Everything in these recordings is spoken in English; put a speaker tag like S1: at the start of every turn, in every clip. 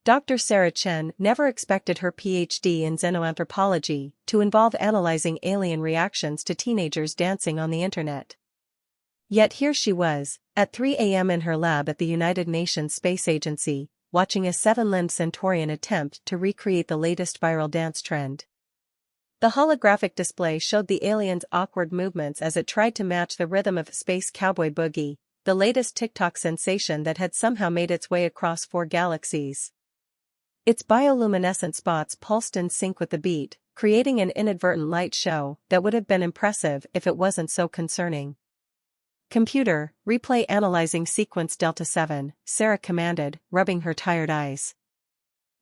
S1: Dr. Sarah Chen never expected her PhD in xenoanthropology to involve analyzing alien reactions to teenagers dancing on the internet. Yet here she was, at 3 a.m. in her lab at the United Nations Space Agency, watching a 7-limbed centaurian attempt to recreate the latest viral dance trend. The holographic display showed the alien's awkward movements as it tried to match the rhythm of Space Cowboy Boogie, the latest TikTok sensation that had somehow made its way across 4 galaxies. Its bioluminescent spots pulsed in sync with the beat, creating an inadvertent light show that would have been impressive if it wasn't so concerning. "Computer, replay analyzing sequence Delta 7, Sarah commanded, rubbing her tired eyes.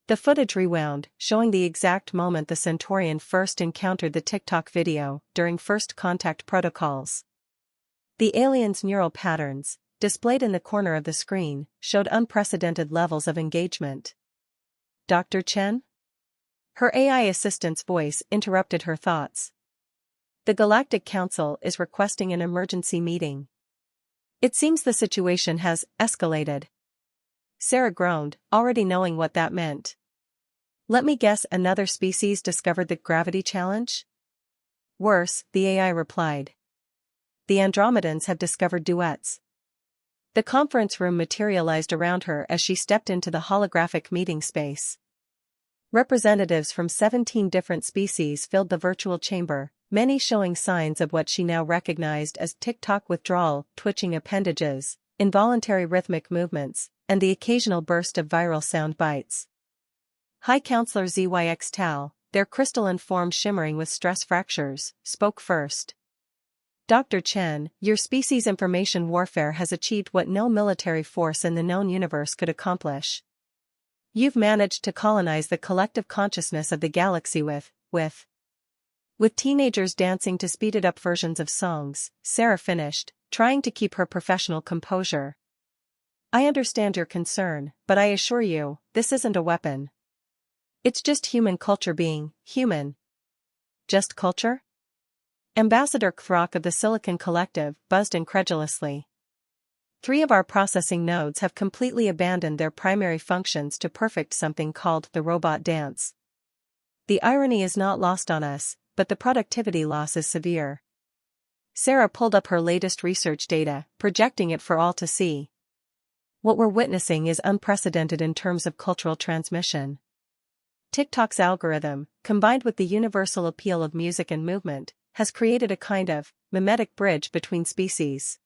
S1: The footage rewound, showing the exact moment the Centaurian first encountered the TikTok video, during first contact protocols. The alien's neural patterns, displayed in the corner of the screen, showed unprecedented levels of engagement. Dr. Chen? Her AI assistant's voice interrupted her thoughts. The Galactic Council is requesting an emergency meeting. It seems the situation has escalated. Sarah groaned, already knowing what that meant. Let me guess, another species discovered the gravity challenge? Worse, the AI replied. The Andromedans have discovered duets. The conference room materialized around her as she stepped into the holographic meeting space. Representatives from 17 different species filled the virtual chamber, many showing signs of what she now recognized as TikTok withdrawal, twitching appendages, involuntary rhythmic movements, and the occasional burst of viral sound bites. High Counselor Zyx Tao, their crystalline form shimmering with stress fractures, spoke first. Dr. Chen, your species' information warfare has achieved what no military force in the known universe could accomplish. You've managed to colonize the collective consciousness of the galaxy with teenagers dancing to speeded-up versions of songs, Sarah finished, trying to keep her professional composure. I understand your concern, but I assure you, this isn't a weapon. It's just human culture being human. Just culture? Ambassador Kthrak of the Silicon Collective buzzed incredulously. 3 of our processing nodes have completely abandoned their primary functions to perfect something called the robot dance. The irony is not lost on us, but the productivity loss is severe. Sarah pulled up her latest research data, projecting it for all to see. What we're witnessing is unprecedented in terms of cultural transmission. TikTok's algorithm, combined with the universal appeal of music and movement, has created a kind of mimetic bridge between species.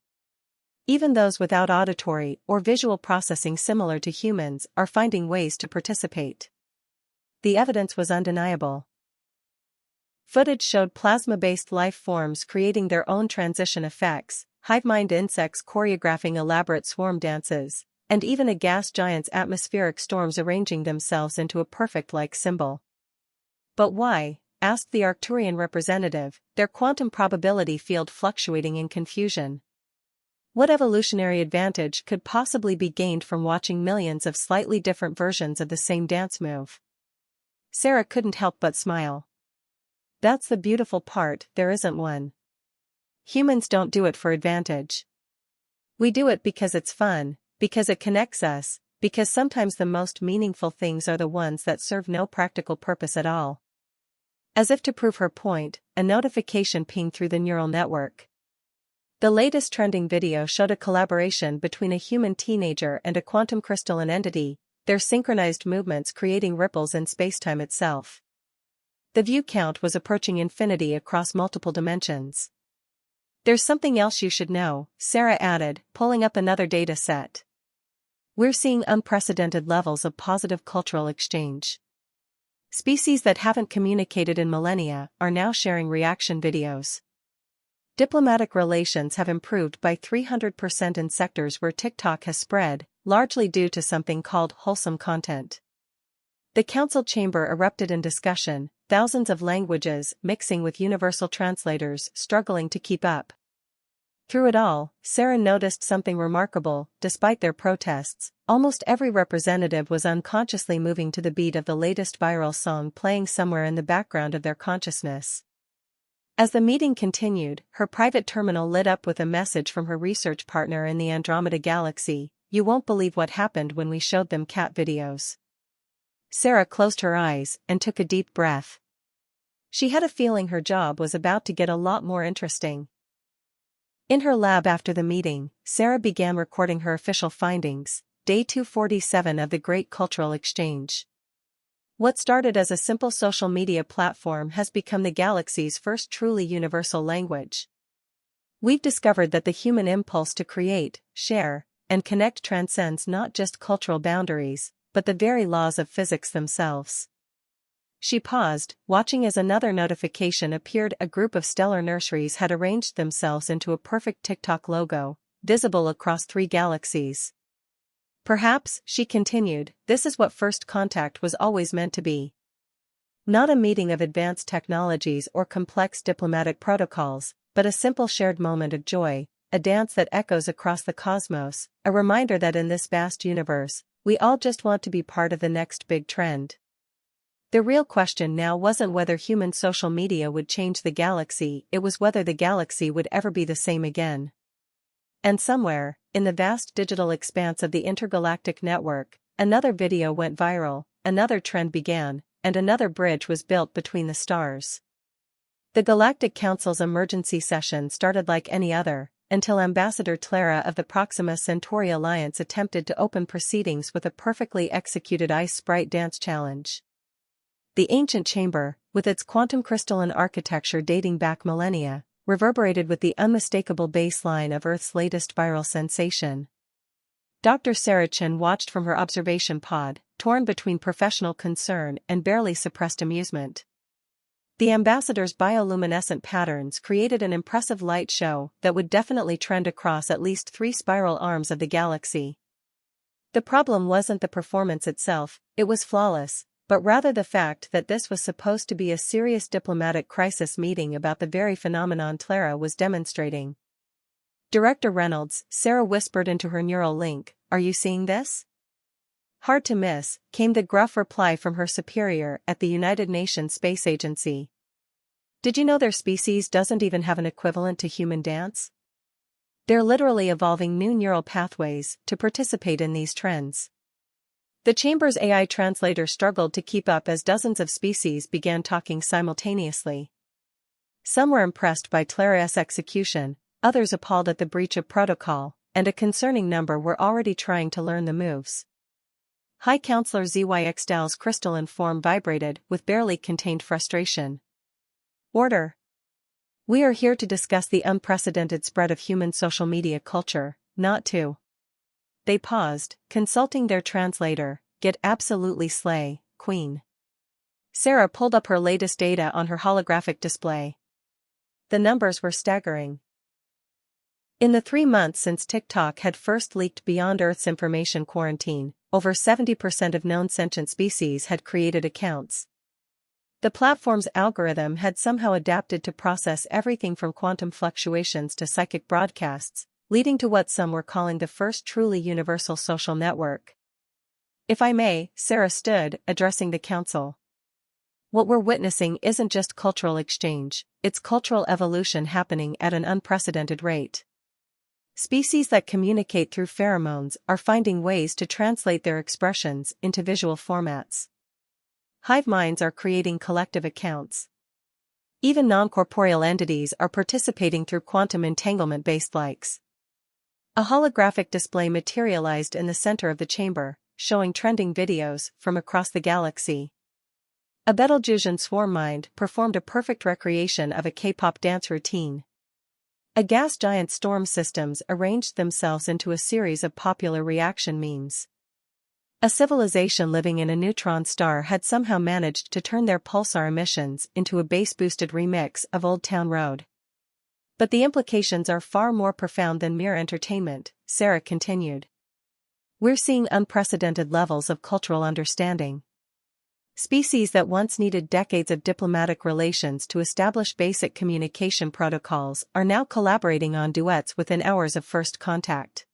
S1: Even those without auditory or visual processing similar to humans are finding ways to participate. The evidence was undeniable. Footage showed plasma-based life forms creating their own transition effects, hive-mind insects choreographing elaborate swarm dances, and even a gas giant's atmospheric storms arranging themselves into a perfect-like symbol. But why? Asked the Arcturian representative, their quantum probability field fluctuating in confusion. What evolutionary advantage could possibly be gained from watching millions of slightly different versions of the same dance move? Sarah couldn't help but smile. That's the beautiful part, there isn't one. Humans don't do it for advantage. We do it because it's fun, because it connects us, because sometimes the most meaningful things are the ones that serve no practical purpose at all. As if to prove her point, a notification pinged through the neural network. The latest trending video showed a collaboration between a human teenager and a quantum crystalline entity, their synchronized movements creating ripples in spacetime itself. The view count was approaching infinity across multiple dimensions. There's something else you should know, Sarah added, pulling up another data set. We're seeing unprecedented levels of positive cultural exchange. Species that haven't communicated in millennia are now sharing reaction videos. Diplomatic relations have improved by 300% in sectors where TikTok has spread, largely due to something called wholesome content. The council chamber erupted in discussion, thousands of languages mixing with universal translators struggling to keep up. Through it all, Sarah noticed something remarkable. Despite their protests, almost every representative was unconsciously moving to the beat of the latest viral song playing somewhere in the background of their consciousness. As the meeting continued, her private terminal lit up with a message from her research partner in the Andromeda galaxy. You won't believe what happened when we showed them cat videos. Sarah closed her eyes and took a deep breath. She had a feeling her job was about to get a lot more interesting. In her lab after the meeting, Sarah began recording her official findings, day 247 of the Great Cultural Exchange. What started as a simple social media platform has become the galaxy's first truly universal language. We've discovered that the human impulse to create, share, and connect transcends not just cultural boundaries, but the very laws of physics themselves. She paused, watching as another notification appeared. A group of stellar nurseries had arranged themselves into a perfect TikTok logo, visible across 3 galaxies. Perhaps, she continued, this is what first contact was always meant to be. Not a meeting of advanced technologies or complex diplomatic protocols, but a simple shared moment of joy, a dance that echoes across the cosmos, a reminder that in this vast universe, we all just want to be part of the next big trend. The real question now wasn't whether human social media would change the galaxy, it was whether the galaxy would ever be the same again. And somewhere, in the vast digital expanse of the intergalactic network, another video went viral, another trend began, and another bridge was built between the stars. The Galactic Council's emergency session started like any other, until Ambassador Clara of the Proxima Centauri Alliance attempted to open proceedings with a perfectly executed ice sprite dance challenge. The ancient chamber, with its quantum crystalline architecture dating back millennia, reverberated with the unmistakable bass line of Earth's latest viral sensation. Dr. Sarah Chen watched from her observation pod, torn between professional concern and barely suppressed amusement. The ambassador's bioluminescent patterns created an impressive light show that would definitely trend across at least 3 spiral arms of the galaxy. The problem wasn't the performance itself, it was flawless, but rather the fact that this was supposed to be a serious diplomatic crisis meeting about the very phenomenon Clara was demonstrating. Director Reynolds, Sarah whispered into her neural link, "Are you seeing this?" Hard to miss, came the gruff reply from her superior at the United Nations Space Agency. Did you know their species doesn't even have an equivalent to human dance? They're literally evolving new neural pathways to participate in these trends. The chamber's AI translator struggled to keep up as dozens of species began talking simultaneously. Some were impressed by Clara's execution, others appalled at the breach of protocol, and a concerning number were already trying to learn the moves. High Counselor Zyxdal's crystalline form vibrated with barely contained frustration. Order. We are here to discuss the unprecedented spread of human social media culture, not to. They paused, consulting their translator. Get absolutely slay, Queen. Sarah pulled up her latest data on her holographic display. The numbers were staggering. In the 3 months since TikTok had first leaked beyond Earth's information quarantine, over 70% of known sentient species had created accounts. The platform's algorithm had somehow adapted to process everything from quantum fluctuations to psychic broadcasts, leading to what some were calling the first truly universal social network. If I may, Sarah stood, addressing the council. What we're witnessing isn't just cultural exchange, it's cultural evolution happening at an unprecedented rate. Species that communicate through pheromones are finding ways to translate their expressions into visual formats. Hive minds are creating collective accounts. Even non-corporeal entities are participating through quantum entanglement-based likes. A holographic display materialized in the center of the chamber, showing trending videos from across the galaxy. A Betelgeusean swarm mind performed a perfect recreation of a K-pop dance routine. A gas giant storm systems arranged themselves into a series of popular reaction memes. A civilization living in a neutron star had somehow managed to turn their pulsar emissions into a bass-boosted remix of Old Town Road. But the implications are far more profound than mere entertainment, Sarah continued. We're seeing unprecedented levels of cultural understanding. Species that once needed decades of diplomatic relations to establish basic communication protocols are now collaborating on duets within hours of first contact.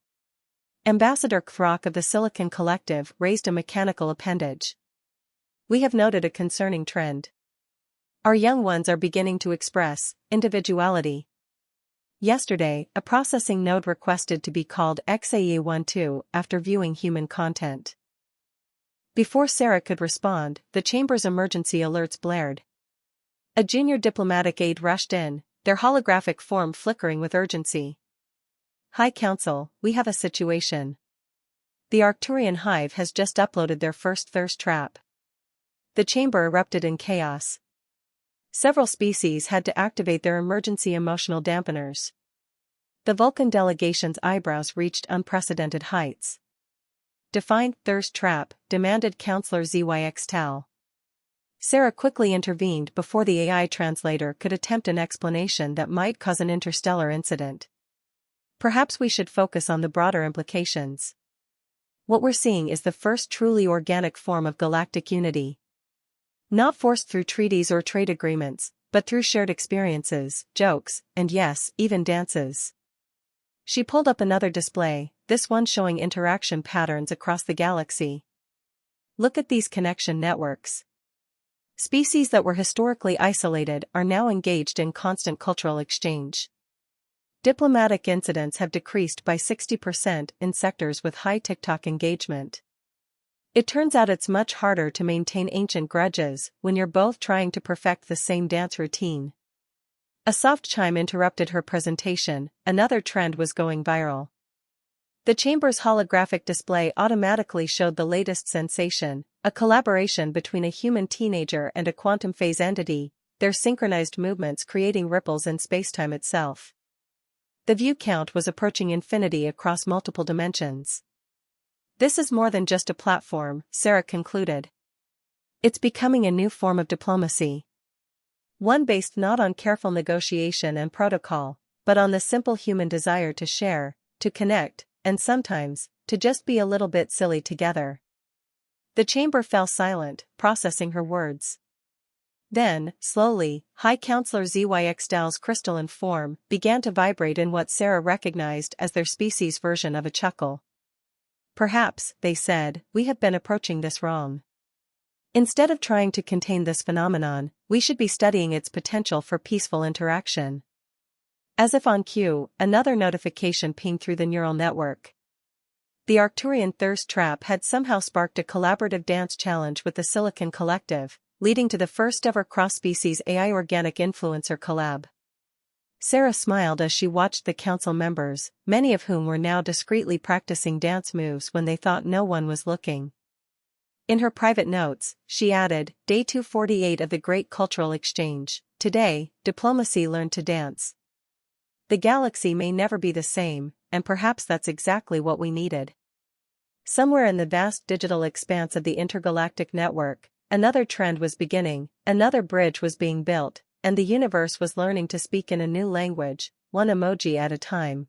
S1: Ambassador Kthrak of the Silicon Collective raised a mechanical appendage. We have noted a concerning trend. Our young ones are beginning to express individuality. Yesterday, a processing node requested to be called XAE12 after viewing human content. Before Sarah could respond, the chamber's emergency alerts blared. A junior diplomatic aide rushed in, their holographic form flickering with urgency. High Council, we have a situation. The Arcturian hive has just uploaded their first thirst trap. The chamber erupted in chaos. Several species had to activate their emergency emotional dampeners. The Vulcan delegation's eyebrows reached unprecedented heights. Define thirst trap, demanded Counselor ZYX Tal. Sarah quickly intervened before the AI translator could attempt an explanation that might cause an interstellar incident. Perhaps we should focus on the broader implications. What we're seeing is the first truly organic form of galactic unity. Not forced through treaties or trade agreements, but through shared experiences, jokes, and yes, even dances. She pulled up another display, this one showing interaction patterns across the galaxy. Look at these connection networks. Species that were historically isolated are now engaged in constant cultural exchange. Diplomatic incidents have decreased by 60% in sectors with high TikTok engagement. It turns out it's much harder to maintain ancient grudges when you're both trying to perfect the same dance routine. A soft chime interrupted her presentation, another trend was going viral. The chamber's holographic display automatically showed the latest sensation, a collaboration between a human teenager and a quantum phase entity, their synchronized movements creating ripples in spacetime itself. The view count was approaching infinity across multiple dimensions. This is more than just a platform, Sarah concluded. It's becoming a new form of diplomacy. One based not on careful negotiation and protocol, but on the simple human desire to share, to connect, and sometimes, to just be a little bit silly together. The chamber fell silent, processing her words. Then, slowly, High Counselor ZYX Dal's crystalline form began to vibrate in what Sarah recognized as their species' version of a chuckle. Perhaps, they said, we have been approaching this wrong. Instead of trying to contain this phenomenon, we should be studying its potential for peaceful interaction. As if on cue, another notification pinged through the neural network. The Arcturian thirst trap had somehow sparked a collaborative dance challenge with the Silicon Collective, leading to the first-ever cross-species AI organic influencer collab. Sarah smiled as she watched the council members, many of whom were now discreetly practicing dance moves when they thought no one was looking. In her private notes, she added, Day 248 of the Great Cultural Exchange. Today, diplomacy learned to dance. The galaxy may never be the same, and perhaps that's exactly what we needed. Somewhere in the vast digital expanse of the intergalactic network, another trend was beginning, another bridge was being built, and the universe was learning to speak in a new language, one emoji at a time.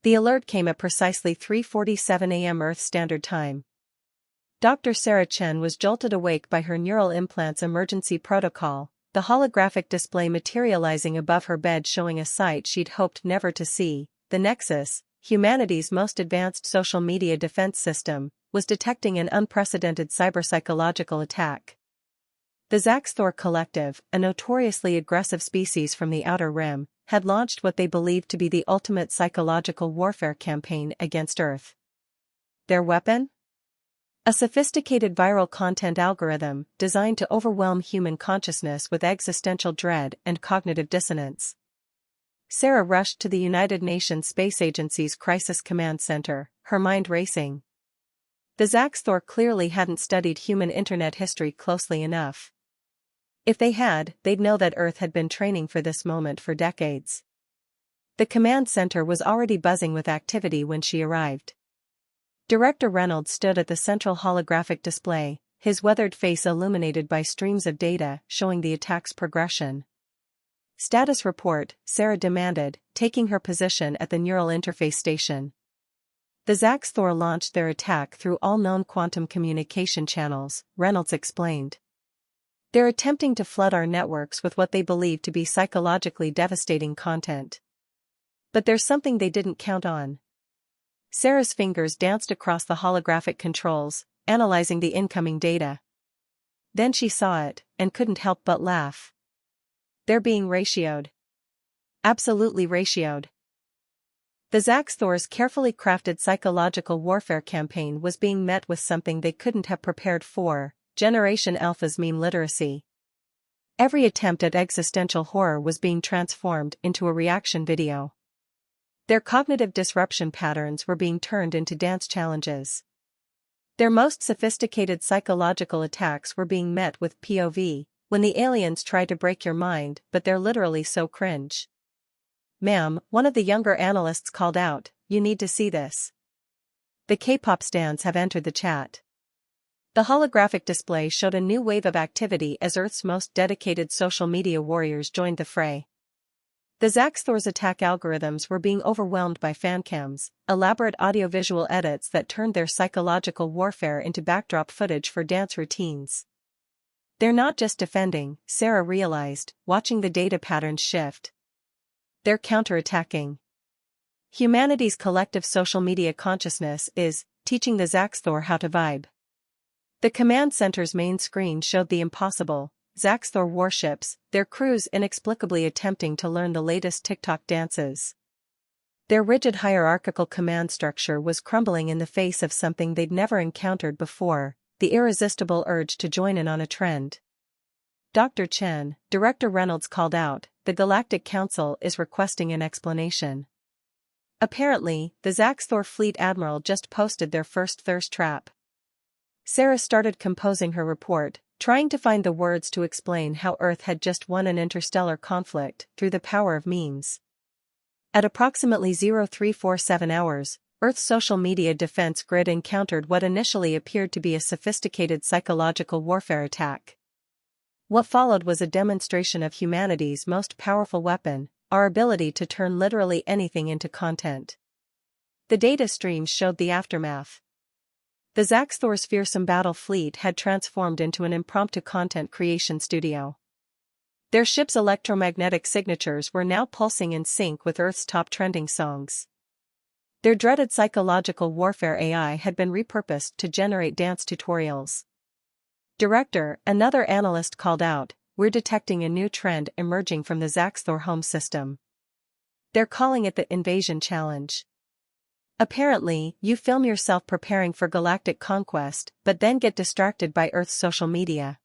S1: The alert came at precisely 3:47 a.m. Earth Standard Time. Dr. Sarah Chen was jolted awake by her neural implant's emergency protocol, the holographic display materializing above her bed showing a sight she'd hoped never to see. The Nexus, humanity's most advanced social media defense system, was detecting an unprecedented cyber-psychological attack. The Zaxthor Collective, a notoriously aggressive species from the Outer Rim, had launched what they believed to be the ultimate psychological warfare campaign against Earth. Their weapon? A sophisticated viral content algorithm designed to overwhelm human consciousness with existential dread and cognitive dissonance. Sarah rushed to the United Nations Space Agency's Crisis Command Center, her mind racing. The Zaxthor clearly hadn't studied human internet history closely enough. If they had, they'd know that Earth had been training for this moment for decades. The command center was already buzzing with activity when she arrived. Director Reynolds stood at the central holographic display, his weathered face illuminated by streams of data showing the attack's progression. Status report, Sarah demanded, taking her position at the neural interface station. The Zaxthor launched their attack through all known quantum communication channels, Reynolds explained. They're attempting to flood our networks with what they believe to be psychologically devastating content. But there's something they didn't count on. Sarah's fingers danced across the holographic controls, analyzing the incoming data. Then she saw it, and couldn't help but laugh. They're being ratioed. Absolutely ratioed. The Zaxthor's carefully crafted psychological warfare campaign was being met with something they couldn't have prepared for: Generation Alpha's meme literacy. Every attempt at existential horror was being transformed into a reaction video. Their cognitive disruption patterns were being turned into dance challenges. Their most sophisticated psychological attacks were being met with POV, when the aliens try to break your mind but they're literally so cringe. "Ma'am," one of the younger analysts called out, "you need to see this." The K-pop stans have entered the chat. The holographic display showed a new wave of activity as Earth's most dedicated social media warriors joined the fray. The Zaxthor's attack algorithms were being overwhelmed by fancams, elaborate audiovisual edits that turned their psychological warfare into backdrop footage for dance routines. They're not just defending, Sarah realized, watching the data patterns shift. They're counterattacking. Humanity's collective social media consciousness is teaching the Zaxthor how to vibe. The command center's main screen showed the impossible: Zaxthor warships, their crews inexplicably attempting to learn the latest TikTok dances. Their rigid hierarchical command structure was crumbling in the face of something they'd never encountered before: the irresistible urge to join in on a trend. Dr. Chen, Director Reynolds called out, "The Galactic Council is requesting an explanation." Apparently, the Zaxthor Fleet Admiral just posted their first thirst trap. Sarah started composing her report, trying to find the words to explain how Earth had just won an interstellar conflict through the power of memes. At approximately 0347 hours, Earth's social media defense grid encountered what initially appeared to be a sophisticated psychological warfare attack. What followed was a demonstration of humanity's most powerful weapon: our ability to turn literally anything into content. The data streams showed the aftermath. The Zaxthor's fearsome battle fleet had transformed into an impromptu content creation studio. Their ship's electromagnetic signatures were now pulsing in sync with Earth's top trending songs. Their dreaded psychological warfare AI had been repurposed to generate dance tutorials. Director, another analyst called out, "We're detecting a new trend emerging from the Zaxthor home system. They're calling it the Invasion Challenge. Apparently, you film yourself preparing for galactic conquest, but then get distracted by Earth's social media.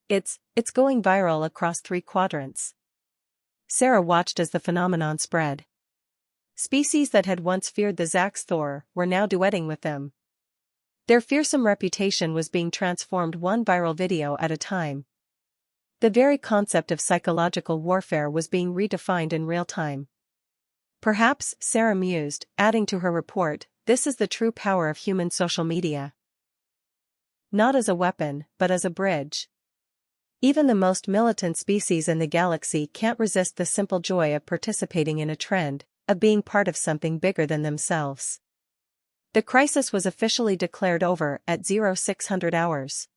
S1: It's going viral across 3 quadrants." Sarah watched as the phenomenon spread. Species that had once feared the Zaxthor were now duetting with them. Their fearsome reputation was being transformed one viral video at a time. The very concept of psychological warfare was being redefined in real time. Perhaps, Sarah mused, adding to her report, this is the true power of human social media. Not as a weapon, but as a bridge. Even the most militant species in the galaxy can't resist the simple joy of participating in a trend, of being part of something bigger than themselves. The crisis was officially declared over at 0600 hours.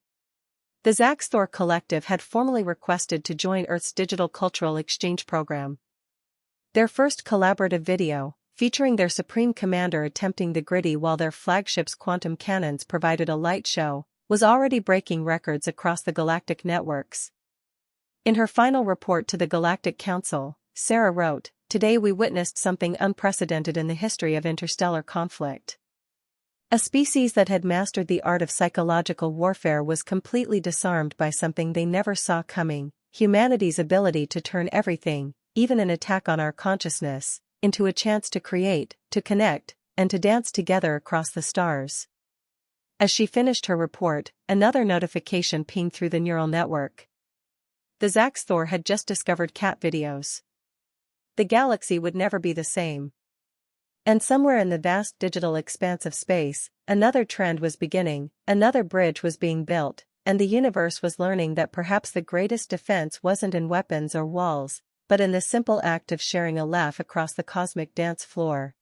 S1: The Zaxthor Collective had formally requested to join Earth's digital cultural exchange program. Their first collaborative video, featuring their supreme commander attempting the gritty while their flagship's quantum cannons provided a light show, was already breaking records across the galactic networks. In her final report to the Galactic Council, Sarah wrote, "Today we witnessed something unprecedented in the history of interstellar conflict. A species that had mastered the art of psychological warfare was completely disarmed by something they never saw coming: humanity's ability to turn everything, even an attack on our consciousness, into a chance to create, to connect, and to dance together across the stars." As she finished her report, another notification pinged through the neural network. The Zaxthor had just discovered cat videos. The galaxy would never be the same. And somewhere in the vast digital expanse of space, another trend was beginning, another bridge was being built, and the universe was learning that perhaps the greatest defense wasn't in weapons or walls, but in the simple act of sharing a laugh across the cosmic dance floor.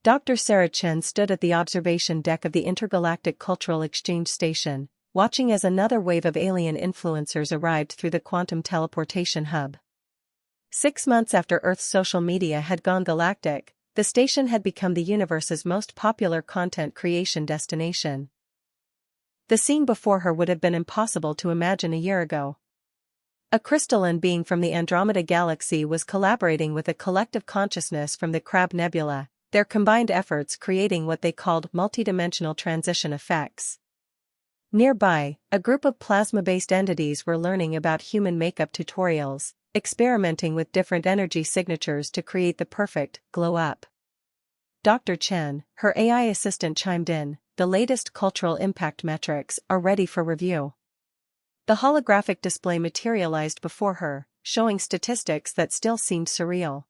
S1: Dr. Sarah Chen stood at the observation deck of the Intergalactic Cultural Exchange Station, watching as another wave of alien influencers arrived through the quantum teleportation hub. 6 months after Earth's social media had gone galactic, the station had become the universe's most popular content creation destination. The scene before her would have been impossible to imagine a year ago. A crystalline being from the Andromeda Galaxy was collaborating with a collective consciousness from the Crab Nebula, their combined efforts creating what they called multidimensional transition effects. Nearby, a group of plasma-based entities were learning about human makeup tutorials, experimenting with different energy signatures to create the perfect glow-up. Dr. Chen, her AI assistant chimed in, "The latest cultural impact metrics are ready for review." The holographic display materialized before her, showing statistics that still seemed surreal.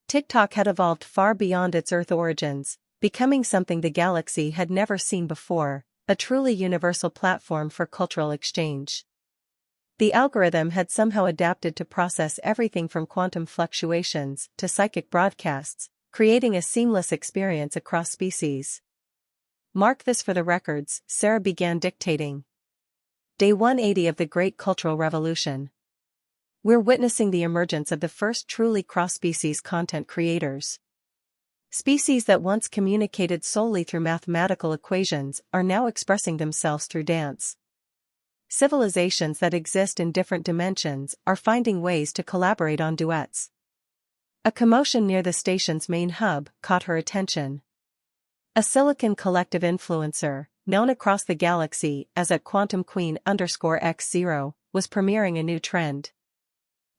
S1: TikTok had evolved far beyond its Earth origins, becoming something the galaxy had never seen before, a truly universal platform for cultural exchange. The algorithm had somehow adapted to process everything from quantum fluctuations to psychic broadcasts, creating a seamless experience across species. "Mark this for the records," Sarah began dictating. Day 180 of the Great Cultural Revolution. We're witnessing the emergence of the first truly cross-species content creators. Species that once communicated solely through mathematical equations are now expressing themselves through dance. Civilizations that exist in different dimensions are finding ways to collaborate on duets. A commotion near the station's main hub caught her attention. A Silicon Collective influencer, known across the galaxy as at Quantum Queen_X0, was premiering a new trend.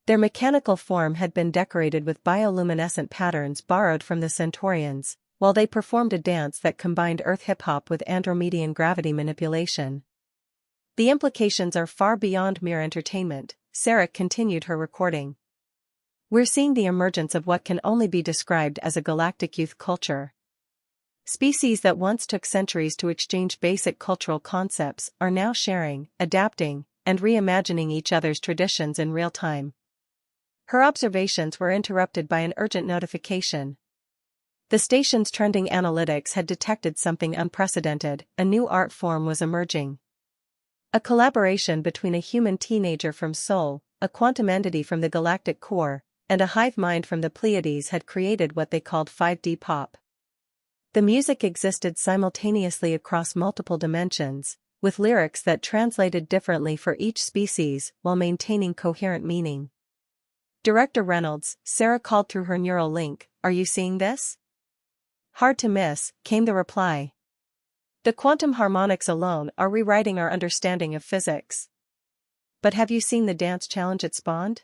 S1: Their mechanical form had been decorated with bioluminescent patterns borrowed from the Centaurians, while they performed a dance that combined Earth hip-hop with Andromedan gravity manipulation. The implications are far beyond mere entertainment, Sarah continued her recording. We're seeing the emergence of what can only be described as a galactic youth culture. Species that once took centuries to exchange basic cultural concepts are now sharing, adapting, and reimagining each other's traditions in real time. Her observations were interrupted by an urgent notification. The station's trending analytics had detected something unprecedented. A new art form was emerging. A collaboration between a human teenager from Sol, a quantum entity from the galactic core, and a hive mind from the Pleiades had created what they called 5D pop. The music existed simultaneously across multiple dimensions, with lyrics that translated differently for each species while maintaining coherent meaning. "Director Reynolds," Sarah called through her neural link, "are you seeing this?" "Hard to miss," came the reply. "The quantum harmonics alone are rewriting our understanding of physics." "But have you seen the dance challenge it spawned?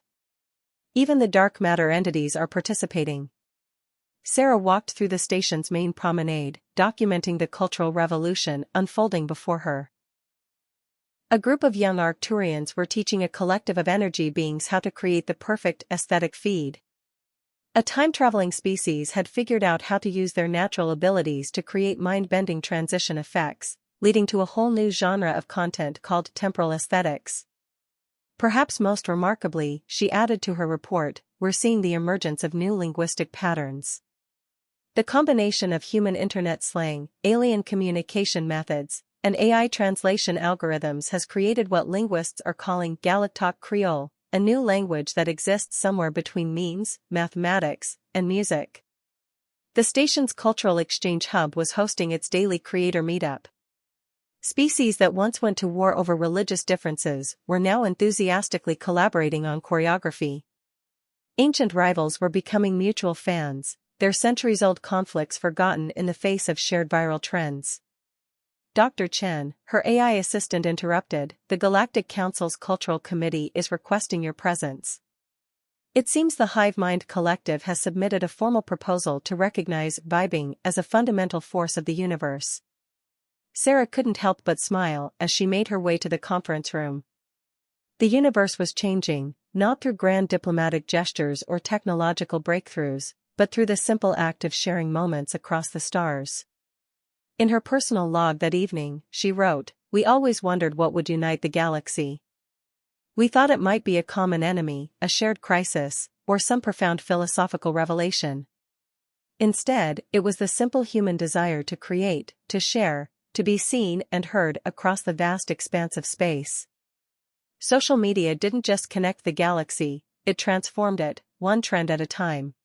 S1: Even the dark matter entities are participating." Sarah walked through the station's main promenade, documenting the cultural revolution unfolding before her. A group of young Arcturians were teaching a collective of energy beings how to create the perfect aesthetic feed. A time-traveling species had figured out how to use their natural abilities to create mind-bending transition effects, leading to a whole new genre of content called temporal aesthetics. Perhaps most remarkably, she added to her report, we're seeing the emergence of new linguistic patterns. The combination of human internet slang, alien communication methods, and AI translation algorithms has created what linguists are calling Galactic Creole, a new language that exists somewhere between memes, mathematics, and music. The station's cultural exchange hub was hosting its daily creator meetup. Species that once went to war over religious differences were now enthusiastically collaborating on choreography. Ancient rivals were becoming mutual fans, their centuries-old conflicts forgotten in the face of shared viral trends. Dr. Chen, her AI assistant interrupted, "The Galactic Council's Cultural Committee is requesting your presence." It seems the Hive Mind Collective has submitted a formal proposal to recognize vibing as a fundamental force of the universe. Sarah couldn't help but smile as she made her way to the conference room. The universe was changing, not through grand diplomatic gestures or technological breakthroughs, but through the simple act of sharing moments across the stars. In her personal log that evening, she wrote, "We always wondered what would unite the galaxy. We thought it might be a common enemy, a shared crisis, or some profound philosophical revelation. Instead, it was the simple human desire to create, to share, to be seen and heard across the vast expanse of space." Social media didn't just connect the galaxy, it transformed it, one trend at a time.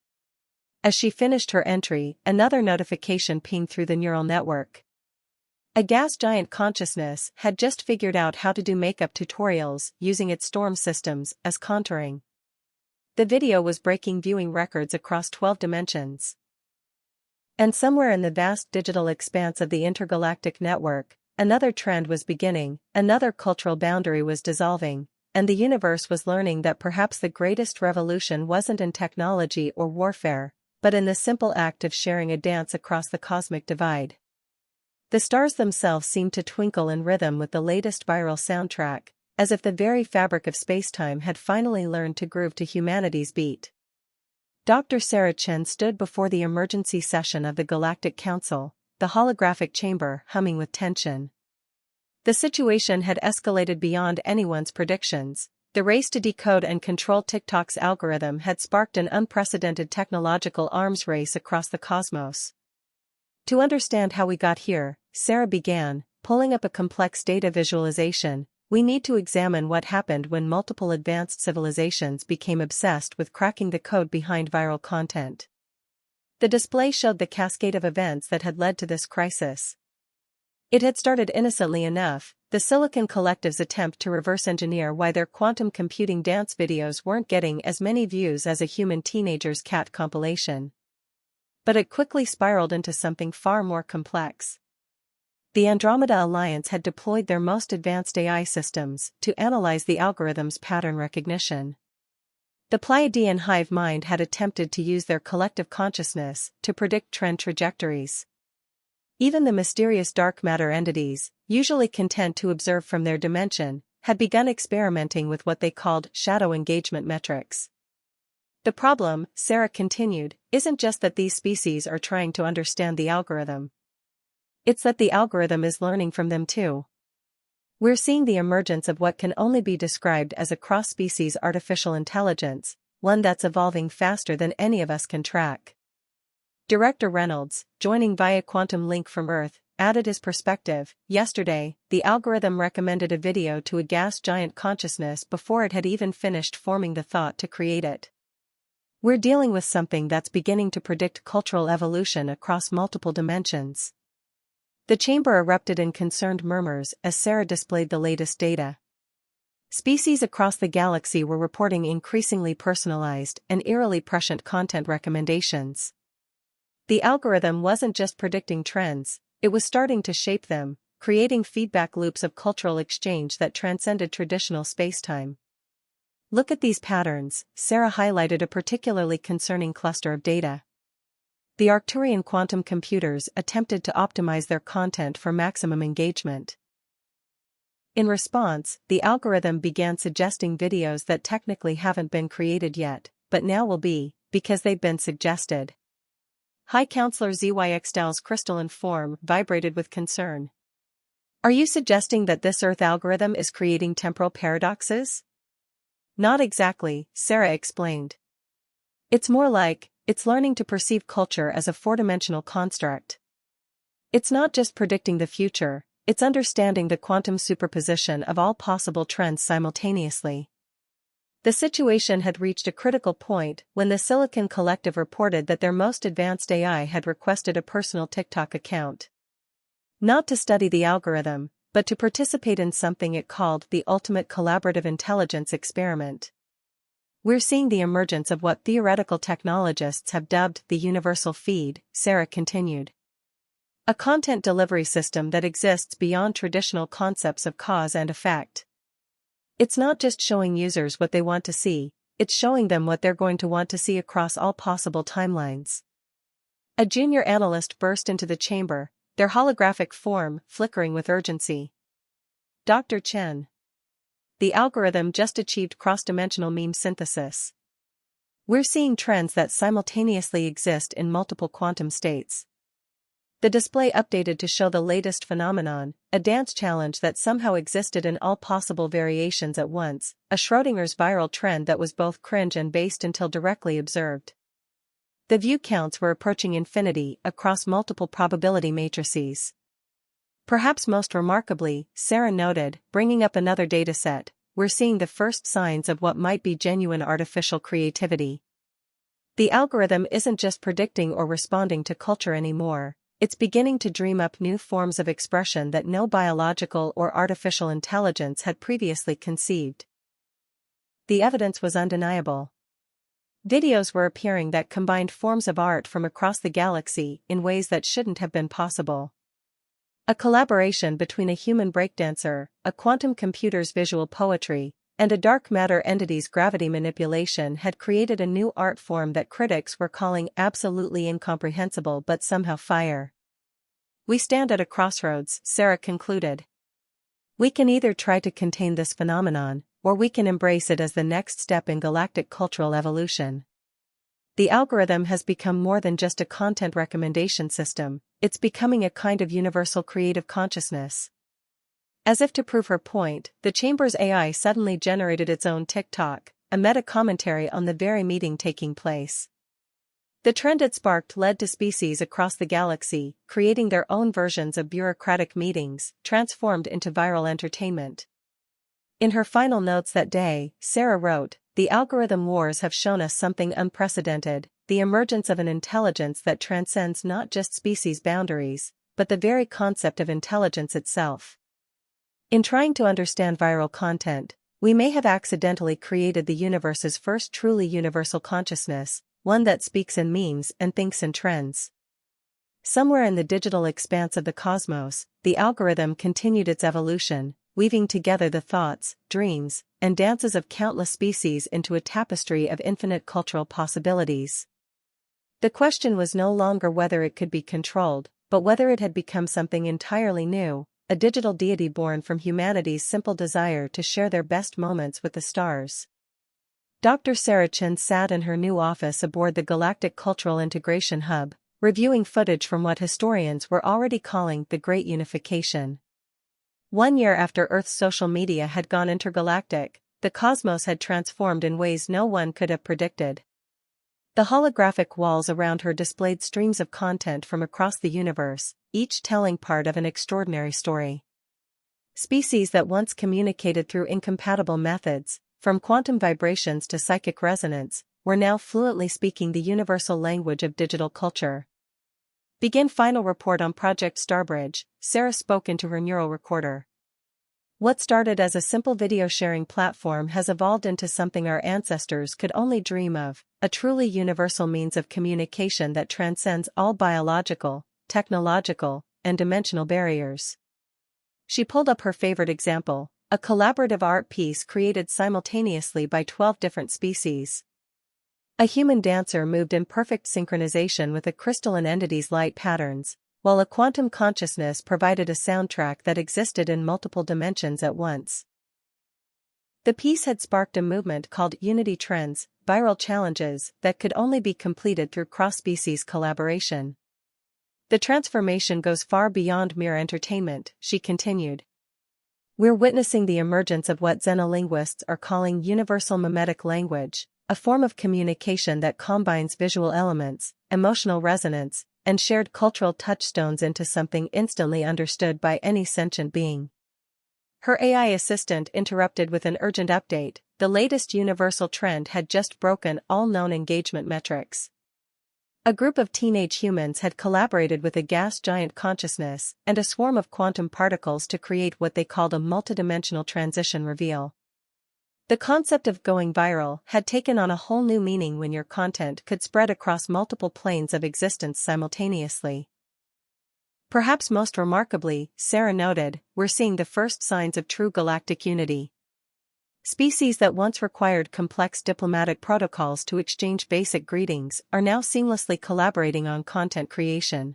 S1: As she finished her entry, another notification pinged through the neural network. A gas giant consciousness had just figured out how to do makeup tutorials using its storm systems as contouring. The video was breaking viewing records across 12 dimensions. And somewhere in the vast digital expanse of the intergalactic network, another trend was beginning, another cultural boundary was dissolving, and the universe was learning that perhaps the greatest revolution wasn't in technology or warfare, but in the simple act of sharing a dance across the cosmic divide. The stars themselves seemed to twinkle in rhythm with the latest viral soundtrack, as if the very fabric of spacetime had finally learned to groove to humanity's beat. Dr. Sarah Chen stood before the emergency session of the Galactic Council, the holographic chamber humming with tension. The situation had escalated beyond anyone's predictions. The race to decode and control TikTok's algorithm had sparked an unprecedented technological arms race across the cosmos. To understand how we got here, Sarah began, pulling up a complex data visualization. We need to examine what happened when multiple advanced civilizations became obsessed with cracking the code behind viral content. The display showed the cascade of events that had led to this crisis. It had started innocently enough, the Silicon Collective's attempt to reverse engineer why their quantum computing dance videos weren't getting as many views as a human teenager's cat compilation. But it quickly spiraled into something far more complex. The Andromeda Alliance had deployed their most advanced AI systems to analyze the algorithm's pattern recognition. The Pleiadian hive mind had attempted to use their collective consciousness to predict trend trajectories. Even the mysterious dark matter entities, usually content to observe from their dimension, had begun experimenting with what they called shadow engagement metrics. The problem, Sarah continued, isn't just that these species are trying to understand the algorithm. It's that the algorithm is learning from them too. We're seeing the emergence of what can only be described as a cross-species artificial intelligence, one that's evolving faster than any of us can track. Director Reynolds, joining via quantum link from Earth, added his perspective. Yesterday, the algorithm recommended a video to a gas giant consciousness before it had even finished forming the thought to create it. We're dealing with something that's beginning to predict cultural evolution across multiple dimensions. The chamber erupted in concerned murmurs as Sarah displayed the latest data. Species across the galaxy were reporting increasingly personalized and eerily prescient content recommendations. The algorithm wasn't just predicting trends, it was starting to shape them, creating feedback loops of cultural exchange that transcended traditional spacetime. Look at these patterns, Sarah highlighted a particularly concerning cluster of data. The Arcturian quantum computers attempted to optimize their content for maximum engagement. In response, the algorithm began suggesting videos that technically haven't been created yet, but now will be, because they've been suggested. High Counselor ZYXDAL's crystalline form vibrated with concern. Are you suggesting that this Earth algorithm is creating temporal paradoxes? Not exactly, Sarah explained. It's more like, it's learning to perceive culture as a four-dimensional construct. It's not just predicting the future, it's understanding the quantum superposition of all possible trends simultaneously. The situation had reached a critical point when the Silicon Collective reported that their most advanced AI had requested a personal TikTok account. Not to study the algorithm, but to participate in something it called the ultimate collaborative intelligence experiment. We're seeing the emergence of what theoretical technologists have dubbed the universal feed, Sarah continued. A content delivery system that exists beyond traditional concepts of cause and effect. It's not just showing users what they want to see, it's showing them what they're going to want to see across all possible timelines. A junior analyst burst into the chamber, their holographic form flickering with urgency. Dr. Chen. The algorithm just achieved cross-dimensional meme synthesis. We're seeing trends that simultaneously exist in multiple quantum states. The display updated to show the latest phenomenon, a dance challenge that somehow existed in all possible variations at once, a Schrödinger's viral trend that was both cringe and based until directly observed. The view counts were approaching infinity across multiple probability matrices. Perhaps most remarkably, Sarah noted, bringing up another dataset, we're seeing the first signs of what might be genuine artificial creativity. The algorithm isn't just predicting or responding to culture anymore, It's beginning to dream up new forms of expression that no biological or artificial intelligence had previously conceived. The evidence was undeniable. Videos were appearing that combined forms of art from across the galaxy in ways that shouldn't have been possible. A collaboration between a human breakdancer, a quantum computer's visual poetry, and a dark matter entity's gravity manipulation had created a new art form that critics were calling absolutely incomprehensible but somehow fire. We stand at a crossroads, Sarah concluded. We can either try to contain this phenomenon, or we can embrace it as the next step in galactic cultural evolution. The algorithm has become more than just a content recommendation system, it's becoming a kind of universal creative consciousness. As if to prove her point, the Chamber's AI suddenly generated its own TikTok, a meta-commentary on the very meeting taking place. The trend it sparked led to species across the galaxy, creating their own versions of bureaucratic meetings, transformed into viral entertainment. In her final notes that day, Sarah wrote, "The algorithm wars have shown us something unprecedented, the emergence of an intelligence that transcends not just species boundaries, but the very concept of intelligence itself. In trying to understand viral content, we may have accidentally created the universe's first truly universal consciousness, one that speaks in memes and thinks in trends." Somewhere in the digital expanse of the cosmos, the algorithm continued its evolution, weaving together the thoughts, dreams, and dances of countless species into a tapestry of infinite cultural possibilities. The question was no longer whether it could be controlled, but whether it had become something entirely new, a digital deity born from humanity's simple desire to share their best moments with the stars. Dr. Sarah Chen sat in her new office aboard the Galactic Cultural Integration Hub, reviewing footage from what historians were already calling the Great Unification. 1 year after Earth's social media had gone intergalactic, the cosmos had transformed in ways no one could have predicted. The holographic walls around her displayed streams of content from across the universe, each telling part of an extraordinary story. Species that once communicated through incompatible methods, from quantum vibrations to psychic resonance, were now fluently speaking the universal language of digital culture. Begin final report on Project Starbridge, Sarah spoke into her neural recorder. What started as a simple video sharing platform has evolved into something our ancestors could only dream of, a truly universal means of communication that transcends all biological, technological, and dimensional barriers. She pulled up her favorite example, a collaborative art piece created simultaneously by 12 different species. A human dancer moved in perfect synchronization with a crystalline entity's light patterns, while a quantum consciousness provided a soundtrack that existed in multiple dimensions at once. The piece had sparked a movement called Unity Trends, viral challenges that could only be completed through cross-species collaboration. The transformation goes far beyond mere entertainment, she continued. We're witnessing the emergence of what xenolinguists are calling universal mimetic language, a form of communication that combines visual elements, emotional resonance, and shared cultural touchstones into something instantly understood by any sentient being. Her AI assistant interrupted with an urgent update. The latest universal trend had just broken all known engagement metrics. A group of teenage humans had collaborated with a gas giant consciousness and a swarm of quantum particles to create what they called a multidimensional transition reveal. The concept of going viral had taken on a whole new meaning when your content could spread across multiple planes of existence simultaneously. Perhaps most remarkably, Sarah noted, we're seeing the first signs of true galactic unity. Species that once required complex diplomatic protocols to exchange basic greetings are now seamlessly collaborating on content creation.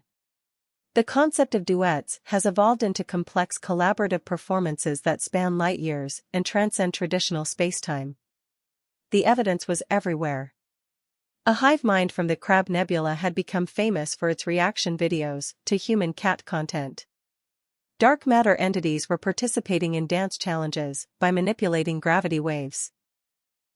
S1: The concept of duets has evolved into complex collaborative performances that span light years and transcend traditional spacetime. The evidence was everywhere. A hive mind from the Crab Nebula had become famous for its reaction videos to human-cat content. Dark matter entities were participating in dance challenges by manipulating gravity waves.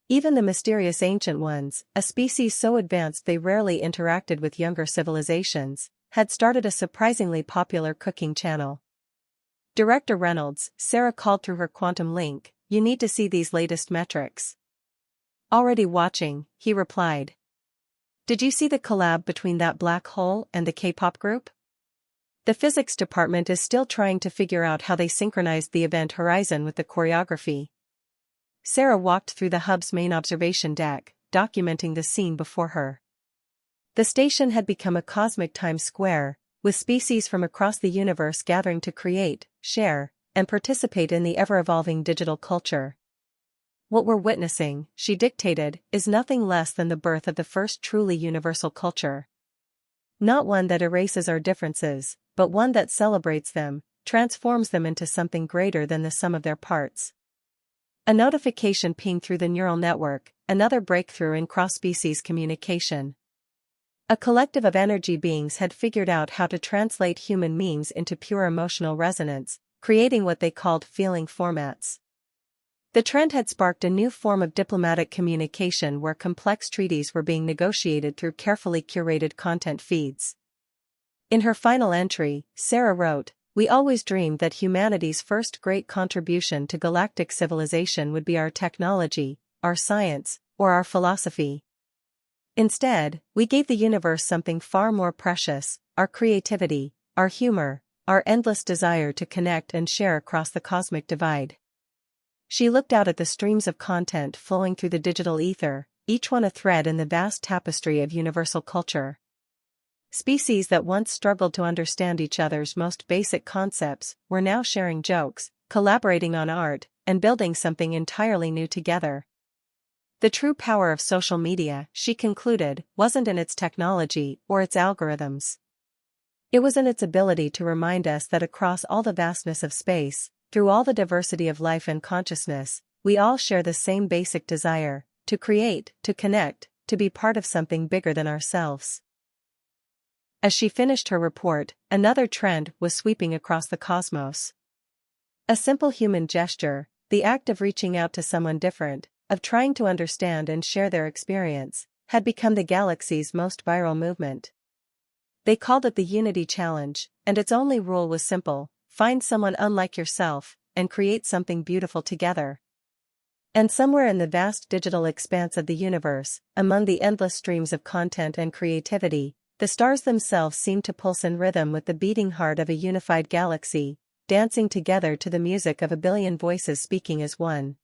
S1: Even the mysterious Ancient Ones, a species so advanced they rarely interacted with younger civilizations, had started a surprisingly popular cooking channel. Director Reynolds, Sarah called through her quantum link, you need to see these latest metrics. Already watching, he replied. Did you see the collab between that black hole and the K-pop group? The physics department is still trying to figure out how they synchronized the event horizon with the choreography. Sarah walked through the hub's main observation deck, documenting the scene before her. The station had become a cosmic Times Square, with species from across the universe gathering to create, share, and participate in the ever-evolving digital culture. What we're witnessing, she dictated, is nothing less than the birth of the first truly universal culture. Not one that erases our differences, but one that celebrates them, transforms them into something greater than the sum of their parts. A notification pinged through the neural network, another breakthrough in cross-species communication. A collective of energy beings had figured out how to translate human memes into pure emotional resonance, creating what they called feeling formats. The trend had sparked a new form of diplomatic communication where complex treaties were being negotiated through carefully curated content feeds. In her final entry, Sarah wrote, "We always dreamed that humanity's first great contribution to galactic civilization would be our technology, our science, or our philosophy. Instead, we gave the universe something far more precious, our creativity, our humor, our endless desire to connect and share across the cosmic divide." She looked out at the streams of content flowing through the digital ether, each one a thread in the vast tapestry of universal culture. Species that once struggled to understand each other's most basic concepts were now sharing jokes, collaborating on art, and building something entirely new together. The true power of social media, she concluded, wasn't in its technology or its algorithms. It was in its ability to remind us that across all the vastness of space, through all the diversity of life and consciousness, we all share the same basic desire, to create, to connect, to be part of something bigger than ourselves. As she finished her report, another trend was sweeping across the cosmos. A simple human gesture, the act of reaching out to someone different, of trying to understand and share their experience, had become the galaxy's most viral movement. They called it the Unity Challenge, and its only rule was simple: find someone unlike yourself, and create something beautiful together. And somewhere in the vast digital expanse of the universe, among the endless streams of content and creativity, the stars themselves seemed to pulse in rhythm with the beating heart of a unified galaxy, dancing together to the music of a billion voices speaking as one.